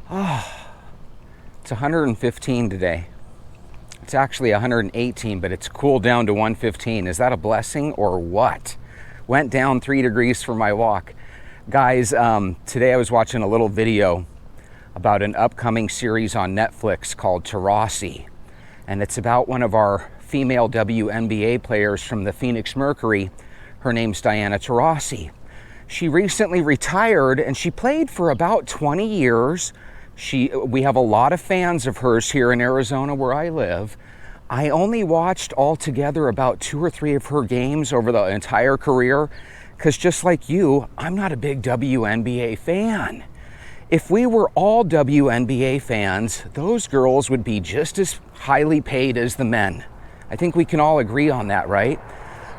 It's 115 today. It's actually 118, but it's cooled down to 115. Is that a blessing or what? Went down 3 degrees for my walk. Guys, today I was watching a little video about an upcoming series on Netflix called Taurasi. And it's about one of our female WNBA players from the Phoenix Mercury. Her name's Dianataurasi. She recently retired and she played for about 20 years. We have a lot of fans of hers here in Arizona where I live. I only watched altogether about 2 or 3 of her games over the entire career because just like you, I'm not a big WNBA fan. If we were all WNBA fans, those girls would be just as highly paid as the men. I think we can all agree on that, right?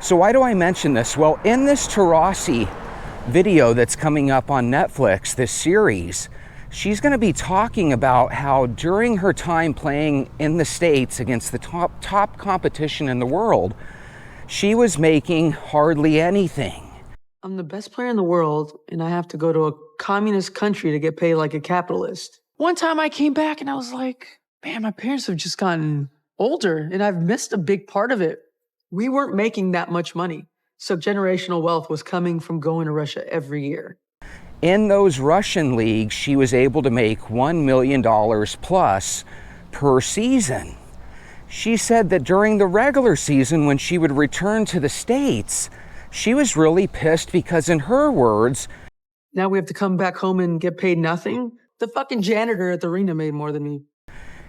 So why do I mention this? Well, in this Taurasi video that's coming up on Netflix, this series, she's going to be talking about how during her time playing in the States against the top competition in the world, she was making hardly anything. I'm the best player in the world, and I have to go to a communist country to get paid like a capitalist. One time I came back and I was like, man, my parents have just gotten older, and I've missed a big part of it. We weren't making that much money, so generational wealth was coming from going to Russia every year. In those Russian leagues, she was able to make $1 million plus per season. She said that during the regular season, when she would return to the States, she was really pissed because, in her words, now we have to come back home and get paid nothing? The fucking janitor at the arena made more than me.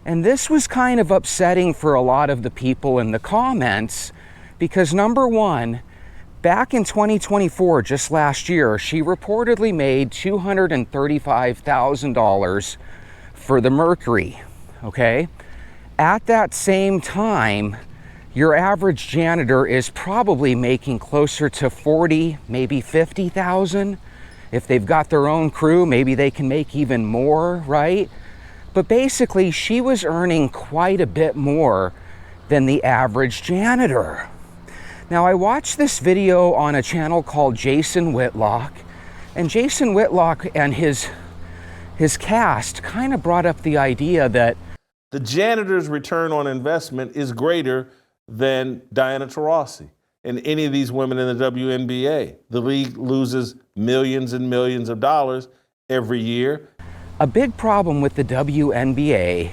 And this was kind of upsetting for a lot of the people in the comments because, number one, back in 2024, just last year, she reportedly made $235,000 for the Mercury, okay? At that same time, your average janitor is probably making closer to 40, maybe 50,000. If they've got their own crew, maybe they can make even more, right? But basically, she was earning quite a bit more than the average janitor. Now, I watched this video on a channel called Jason Whitlock, and Jason Whitlock and his cast kind of brought up the idea that the janitor's return on investment is greater than Dianataurasi and any of these women in the WNBA. The league loses millions and millions of dollars every year. A big problem with the WNBA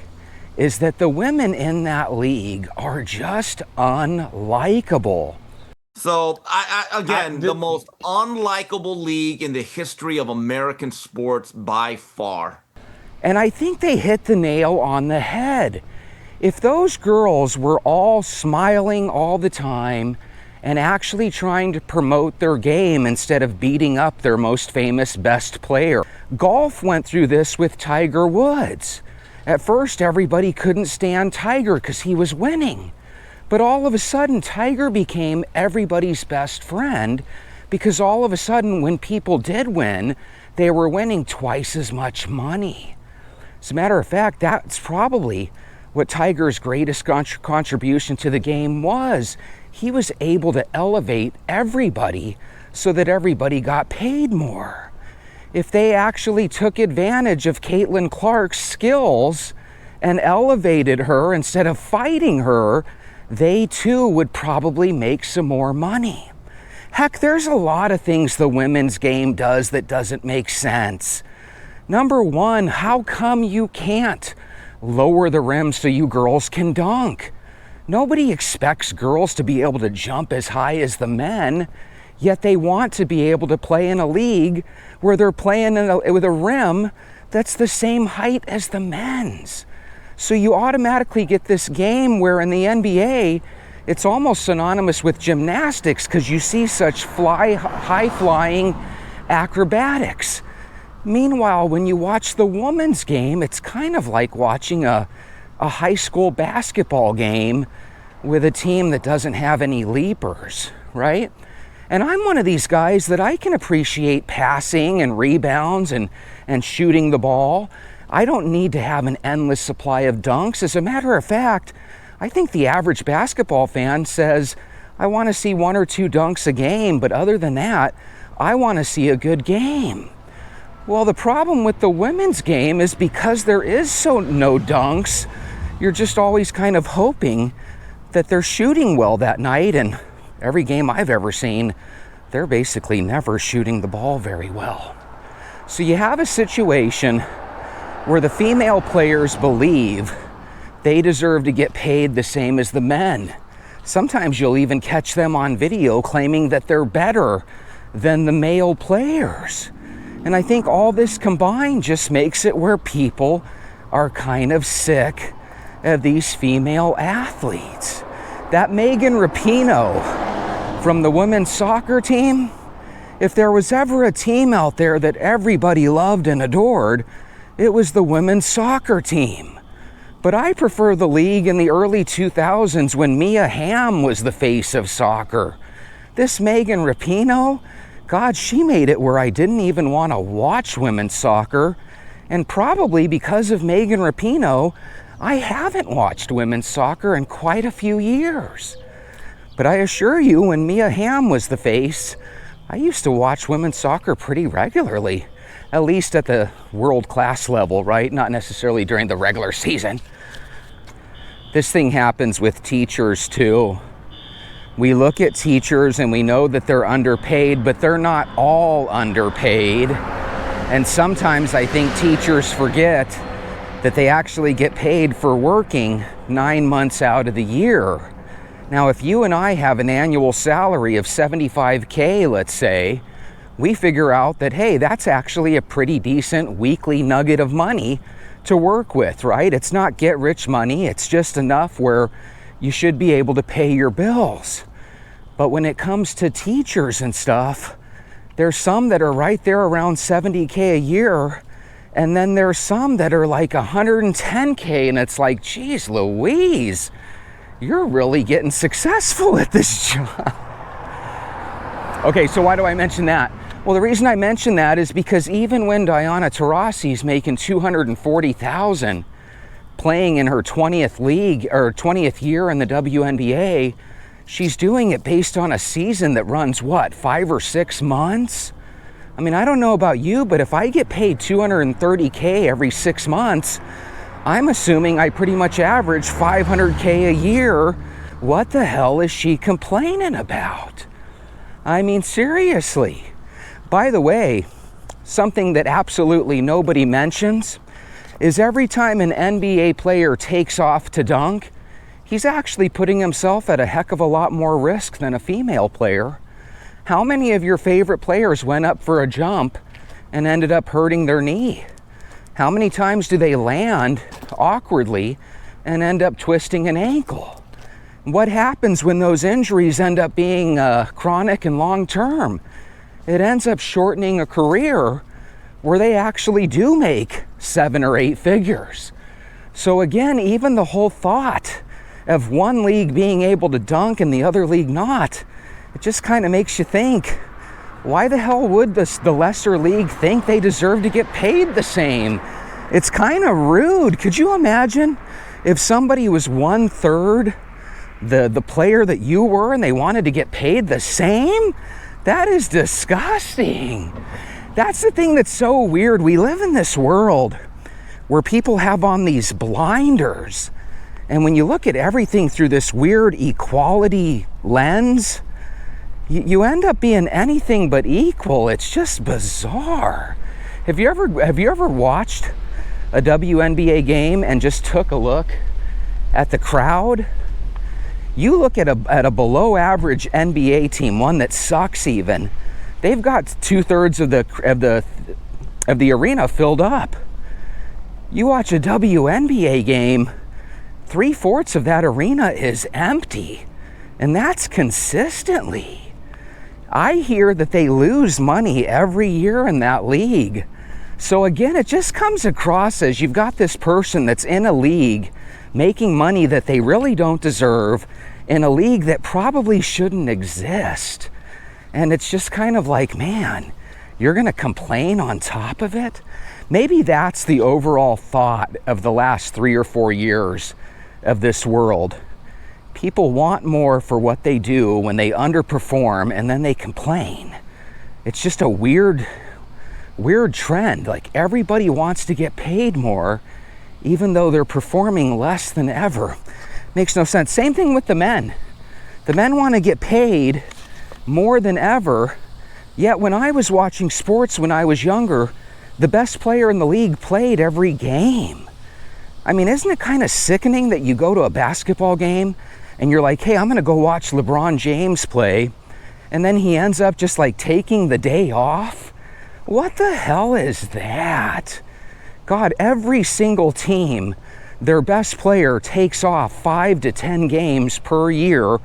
is that the women in that league are just unlikable. So, the most unlikable league in the history of American sports by far. And I think they hit the nail on the head. If those girls were all smiling all the time and actually trying to promote their game instead of beating up their most famous best player. Golf went through this with Tiger Woods. At first, everybody couldn't stand Tiger because he was winning. But all of a sudden, Tiger became everybody's best friend because all of a sudden, when people did win, they were winning twice as much money. As a matter of fact, that's probably what Tiger's greatest contribution to the game was. He was able to elevate everybody so that everybody got paid more. If they actually took advantage of Caitlin Clark's skills and elevated her instead of fighting her, they too would probably make some more money. Heck, there's a lot of things the women's game does that doesn't make sense. Number one, how come you can't lower the rim so you girls can dunk? Nobody expects girls to be able to jump as high as the men, yet they want to be able to play in a league where they're playing with a rim that's the same height as the men's. So you automatically get this game where in the NBA, it's almost synonymous with gymnastics because you see such high-flying acrobatics. Meanwhile, when you watch the women's game, it's kind of like watching a high school basketball game with a team that doesn't have any leapers, right? And I'm one of these guys that I can appreciate passing and rebounds and shooting the ball. I don't need to have an endless supply of dunks. As a matter of fact, I think the average basketball fan says, I want to see 1 or 2 dunks a game, but other than that, I want to see a good game. Well, the problem with the women's game is because there is no dunks, you're just always kind of hoping that they're shooting well that night, and every game I've ever seen, they're basically never shooting the ball very well. So you have a situation where the female players believe they deserve to get paid the same as the men. Sometimes you'll even catch them on video claiming that they're better than the male players. And I think all this combined just makes it where people are kind of sick of these female athletes. That Megan Rapinoe from the women's soccer team, if there was ever a team out there that everybody loved and adored, it was the women's soccer team. But I prefer the league in the early 2000s when Mia Hamm was the face of soccer. This Megan Rapinoe, God, she made it where I didn't even want to watch women's soccer. And probably because of Megan Rapinoe, I haven't watched women's soccer in quite a few years. But I assure you, when Mia Hamm was the face, I used to watch women's soccer pretty regularly, at least at the world-class level, right? Not necessarily during the regular season. This thing happens with teachers too. We look at teachers and we know that they're underpaid, but they're not all underpaid. And sometimes I think teachers forget that they actually get paid for working 9 months out of the year. Now, if you and I have an annual salary of $75K, let's say, we figure out that, hey, that's actually a pretty decent weekly nugget of money to work with, right? It's not get rich money. It's just enough where you should be able to pay your bills. But when it comes to teachers and stuff, there's some that are right there around $70K a year, and then there's some that are like $110K, and it's like, geez Louise, you're really getting successful at this job. Okay, so why do I mention that? Well, the reason I mention that is because even when Dianataurasi is making $240,000 playing in her 20th league or 20th year in the WNBA, she's doing it based on a season that runs, what, 5 or 6 months? I mean, I don't know about you, but if I get paid $230K every 6 months, I'm assuming I pretty much average $500K a year. What the hell is she complaining about? I mean, seriously. By the way, something that absolutely nobody mentions is every time an NBA player takes off to dunk, he's actually putting himself at a heck of a lot more risk than a female player. How many of your favorite players went up for a jump and ended up hurting their knee? How many times do they land awkwardly and end up twisting an ankle? What happens when those injuries end up being chronic and long-term? It ends up shortening a career where they actually do make 7 or 8 figures. So again, even the whole thought of one league being able to dunk and the other league not, it just kind of makes you think, why the hell would the lesser league think they deserve to get paid the same? It's kind of rude. Could you imagine if somebody was 1/3 the player that you were and they wanted to get paid the same? That is disgusting. That's the thing that's so weird. We live in this world where people have on these blinders. And when you look at everything through this weird equality lens, you end up being anything but equal. It's just bizarre. Have you ever watched a WNBA game and just took a look at the crowd? You look at a below average NBA team, one that sucks even, they've got 2/3 of the arena filled up. You watch a WNBA game, 3/4 of that arena is empty, and that's consistently. I hear that they lose money every year in that league. So again, it just comes across as you've got this person that's in a league making money that they really don't deserve in a league that probably shouldn't exist. And it's just kind of like, man, you're going to complain on top of it? Maybe that's the overall thought of the last 3 or 4 years of this world. People want more for what they do when they underperform, and then they complain. It's just a weird weird trend. Like everybody wants to get paid more, even though they're performing less than ever. Makes no sense. Same thing with the men. The men want to get paid more than ever. Yet when I was watching sports when I was younger, the best player in the league played every game. I mean, isn't it kind of sickening that you go to a basketball game and you're like, hey, I'm going to go watch LeBron James play, and then he ends up just like taking the day off? What the hell is that? God, every single team, their best player takes off 5 to 10 games per year,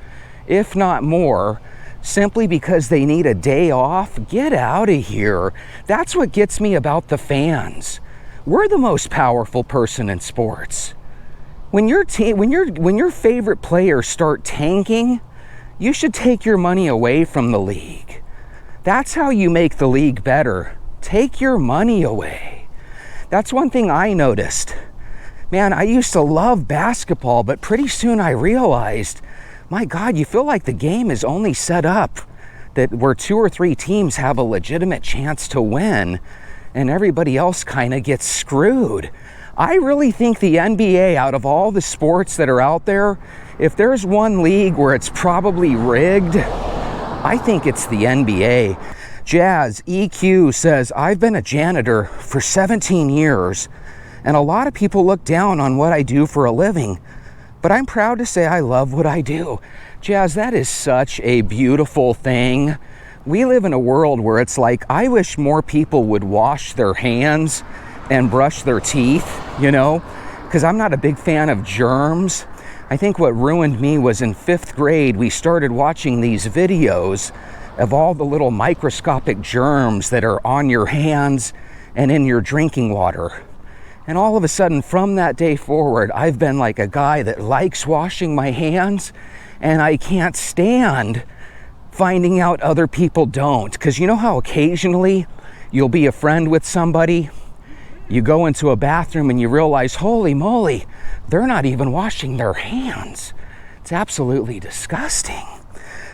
if not more, simply because they need a day off. Get out of here. That's what gets me about the fans. We're the most powerful person in sports. When your favorite players start tanking, you should take your money away from the league. That's how you make the league better. Take your money away. That's one thing I noticed. Man, I used to love basketball, but pretty soon I realized, my God, you feel like the game is only set up that where 2 or 3 teams have a legitimate chance to win, and everybody else kind of gets screwed. I really think the NBA, out of all the sports that are out there, if there's one league where it's probably rigged, I think it's the NBA. Jazz EQ says, I've been a janitor for 17 years, and a lot of people look down on what I do for a living. But I'm proud to say I love what I do. Jazz, that is such a beautiful thing. We live in a world where it's like, I wish more people would wash their hands and brush their teeth, you know, because I'm not a big fan of germs. I think what ruined me was in 5th grade, we started watching these videos of all the little microscopic germs that are on your hands and in your drinking water. And all of a sudden, from that day forward, I've been like a guy that likes washing my hands, and I can't stand finding out other people don't. Because you know how occasionally you'll be a friend with somebody, you go into a bathroom and you realize, holy moly, they're not even washing their hands. It's absolutely disgusting.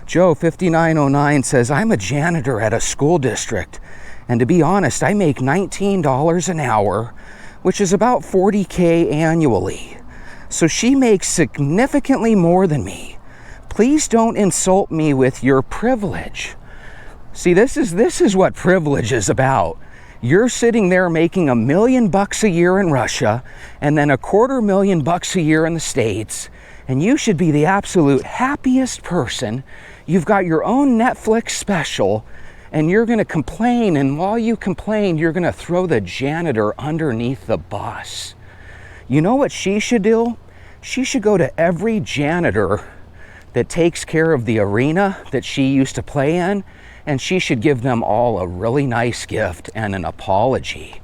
Joe 5909 says, I'm a janitor at a school district, and to be honest, I make $19 an hour, which is about $40K annually. So she makes significantly more than me. Please don't insult me with your privilege. See, this is what privilege is about. You're sitting there making $1 million a year in Russia, and then $250,000 a year in the States, and you should be the absolute happiest person. You've got your own Netflix special, and you're going to complain, and while you complain, you're going to throw the janitor underneath the bus. You know what she should do? She should go to every janitor that takes care of the arena that she used to play in, and she should give them all a really nice gift and an apology.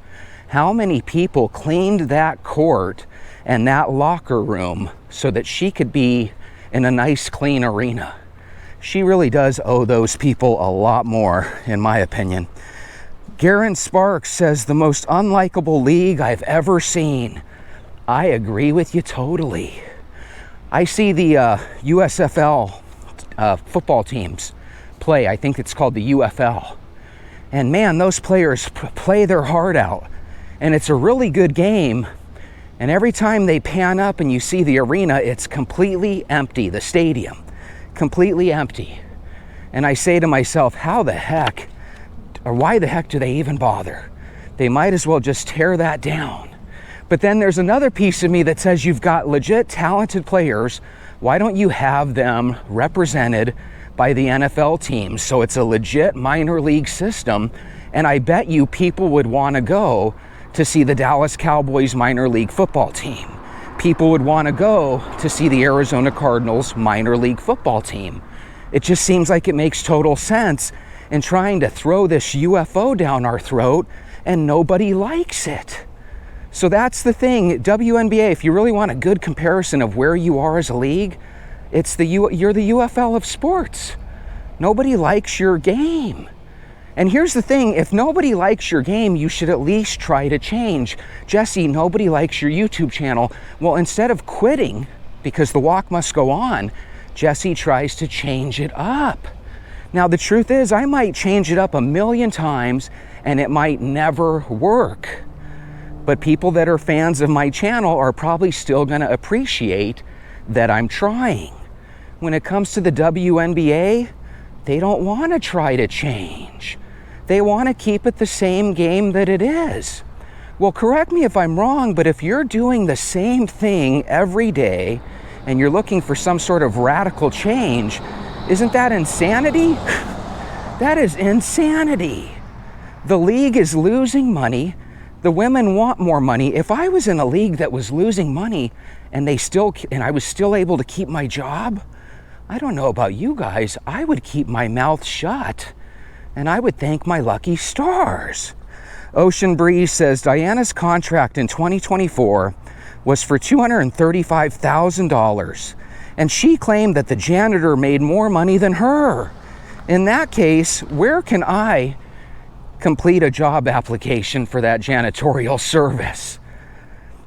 How many people cleaned that court and that locker room so that she could be in a nice, clean arena? She really does owe those people a lot more, in my opinion. Garen Sparks says, the most unlikable league I've ever seen. I agree with you totally. I see the USFL football teams play. I think it's called the UFL. And man, those players play their heart out. And it's a really good game. And every time they pan up and you see the arena, it's completely empty, the stadium. Completely empty. And I say to myself, how the heck, or why the heck do they even bother? They might as well just tear that down. But then there's another piece of me that says, you've got legit talented players. Why don't you have them represented by the NFL teams? So it's a legit minor league system. And I bet you people would want to go to see the Dallas Cowboys minor league football team. People would want to go to see the Arizona Cardinals minor league football team. It just seems like it makes total sense in trying to throw this UFO down our throat, and nobody likes it. So that's the thing. WNBA, if you really want a good comparison of where you are as a league, you're the UFL of sports. Nobody likes your game. And here's the thing, if nobody likes your game, you should at least try to change. Jesse, nobody likes your YouTube channel. Well, instead of quitting, because the walk must go on, Jesse tries to change it up. Now, the truth is, I might change it up a million times and it might never work. But people that are fans of my channel are probably still going to appreciate that I'm trying. When it comes to the WNBA, they don't want to try to change. They want to keep it the same game that it is. Well, correct me if I'm wrong, but if you're doing the same thing every day and you're looking for some sort of radical change, isn't that insanity? That is insanity. The league is losing money. The women want more money. If I was in a league that was losing money and I was still able to keep my job, I don't know about you guys, I would keep my mouth shut and I would thank my lucky stars. Ocean Breeze says Diana's contract in 2024 was for $235,000, and she claimed that the janitor made more money than her. In that case, where can I complete a job application for that janitorial service?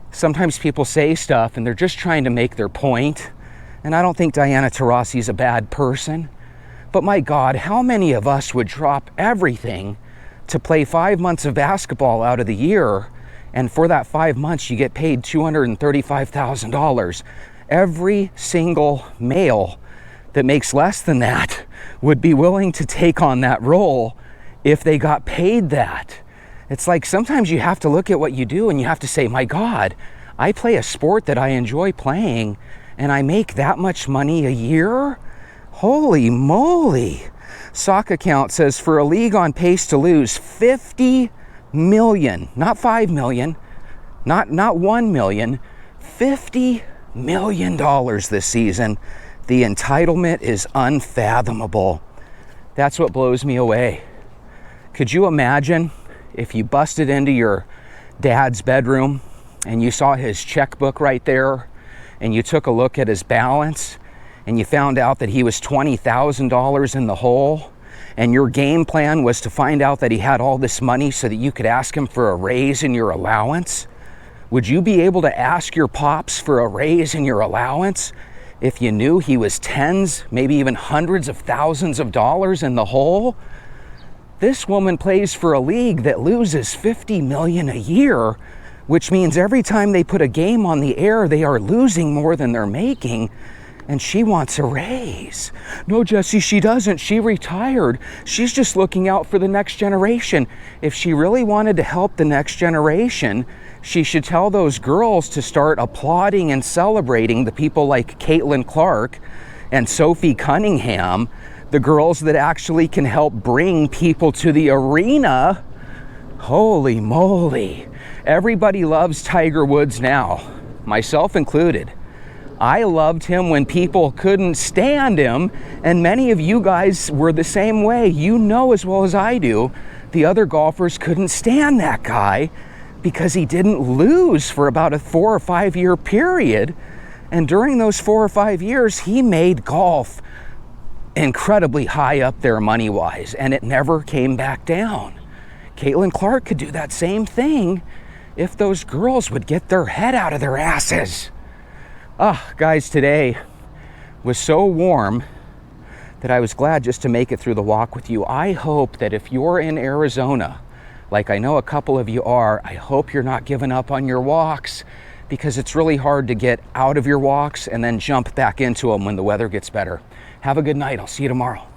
Sometimes people say stuff and they're just trying to make their point, and I don't think Dianataurasi is a bad person, but my God, how many of us would drop everything to play 5 months of basketball out of the year, and for that 5 months you get paid $235,000. Every single male that makes less than that would be willing to take on that role if they got paid that. It's like sometimes you have to look at what you do and you have to say, my God, I play a sport that I enjoy playing and I make that much money a year? Holy moly. Sock Account says for a league on pace to lose 50 million, not 5 million, not 1 million, $50 million this season, the entitlement is unfathomable. That's what blows me away. Could you imagine if you busted into your dad's bedroom and you saw his checkbook right there and you took a look at his balance and you found out that he was $20,000 in the hole, and your game plan was to find out that he had all this money so that you could ask him for a raise in your allowance? Would you be able to ask your pops for a raise in your allowance if you knew he was tens, maybe even hundreds of thousands of dollars in the hole? This woman plays for a league that loses 50 million a year, which means every time they put a game on the air, they are losing more than they're making. And she wants a raise. No, Jesse, she doesn't. She retired. She's just looking out for the next generation. If she really wanted to help the next generation, she should tell those girls to start applauding and celebrating the people like Caitlin Clark and Sophie Cunningham, the girls that actually can help bring people to the arena. Holy moly. Everybody loves Tiger Woods now, myself included. I loved him when people couldn't stand him, and many of you guys were the same way. You know as well as I do, the other golfers couldn't stand that guy because he didn't lose for about a 4 or 5 year period. And during those 4 or 5 years, he made golf incredibly high up there money-wise, and it never came back down. Caitlin Clark could do that same thing if those girls would get their head out of their asses. Guys, today was so warm that I was glad just to make it through the walk with you. I hope that if you're in Arizona, like I know a couple of you are, I hope you're not giving up on your walks, because it's really hard to get out of your walks and then jump back into them when the weather gets better. Have a good night. I'll see you tomorrow.